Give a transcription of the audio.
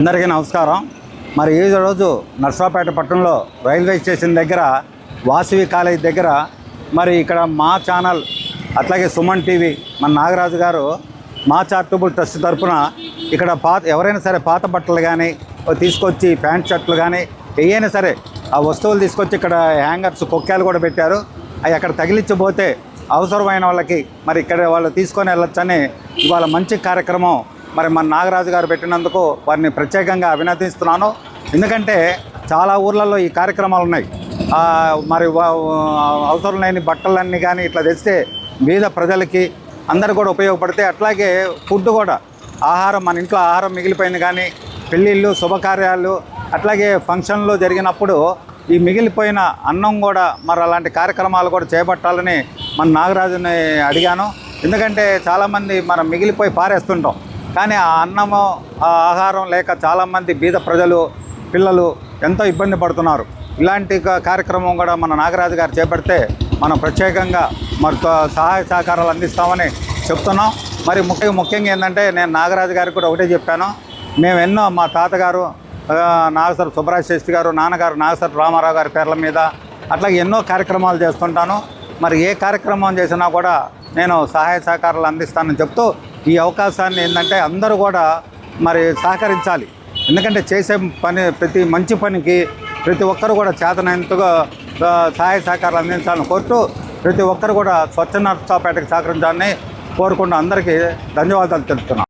అందరికీ నమస్కారం. మరి ఈ రోజు నర్సరావుపేట పట్టణంలో రైల్వే స్టేషన్ దగ్గర వాసవి కాలేజ్ దగ్గర మరి ఇక్కడ మా ఛానల్ అట్లాగే సుమన్ టీవీ మన నాగరాజు గారు మా చారిటబుల్ ట్రస్ట్ తరఫున ఇక్కడ ఎవరైనా సరే పాత బట్టలు కానీ తీసుకొచ్చి ప్యాంట్ షర్ట్లు కానీ ఏవైనా సరే ఆ వస్తువులు తీసుకొచ్చి ఇక్కడ హ్యాంగర్స్ కొక్కాలు కూడా పెట్టారు. అవి అక్కడ తగిలించబోతే అవసరమైన వాళ్ళకి మరి ఇక్కడ వాళ్ళు తీసుకొని వెళ్ళొచ్చని ఇవాళ మంచి కార్యక్రమం మరి మన నాగరాజు గారు పెట్టినందుకు వారిని ప్రత్యేకంగా అభినందిస్తున్నాను. ఎందుకంటే చాలా ఊర్లలో ఈ కార్యక్రమాలు ఉన్నాయి. మరి అవసరం లేని బట్టలన్నీ కానీ ఇట్లా తెస్తే బీద ప్రజలకి అందరు కూడా ఉపయోగపడితే, అట్లాగే ఫుడ్ కూడా ఆహారం మన ఇంట్లో ఆహారం మిగిలిపోయింది కానీ పెళ్ళిళ్ళు శుభకార్యాలు అట్లాగే ఫంక్షన్లు జరిగినప్పుడు ఈ మిగిలిపోయిన అన్నం కూడా మరి అలాంటి కార్యక్రమాలు కూడా చేపట్టాలని మన నాగరాజుని అడిగాను. ఎందుకంటే చాలామంది మనం మిగిలిపోయి పారేస్తుంటాం, కానీ ఆ అన్నము ఆ ఆహారం లేక చాలామంది బీద ప్రజలు పిల్లలు ఎంతో ఇబ్బంది పడుతున్నారు. ఇలాంటి కార్యక్రమం కూడా మన నాగరాజు గారు చేపడితే మనం ప్రత్యేకంగా మరి సహాయ సహకారాలు అందిస్తామని చెప్తున్నాం. మరి ముఖ్యంగా ఏంటంటే నేను నాగరాజు గారికి కూడా ఒకటే చెప్పాను. మేము ఎన్నో మా తాతగారు నాగసర సుబ్బరాజ శాస్త్రి గారు, నాన్నగారు నాగసర రామారావు గారి పేర్ల మీద అట్లాగే ఎన్నో కార్యక్రమాలు చేస్తుంటాను. మరి ఏ కార్యక్రమం చేసినా కూడా నేను సహాయ సహకారాలు అందిస్తానని చెప్తూ ఈ అవకాశాన్ని ఏంటంటే అందరూ కూడా మరి సహకరించాలి. ఎందుకంటే చేసే పని ప్రతి మంచి పనికి ప్రతి ఒక్కరు కూడా చేతనంతగా సహాయ సహకారాలు అందించాలని కోరుతూ ప్రతి ఒక్కరు కూడా స్వచ్ఛ నర్సరావుపేటకి సహకరించాలని కోరుకుంటూ అందరికీ ధన్యవాదాలు తెలుపుతున్నాను.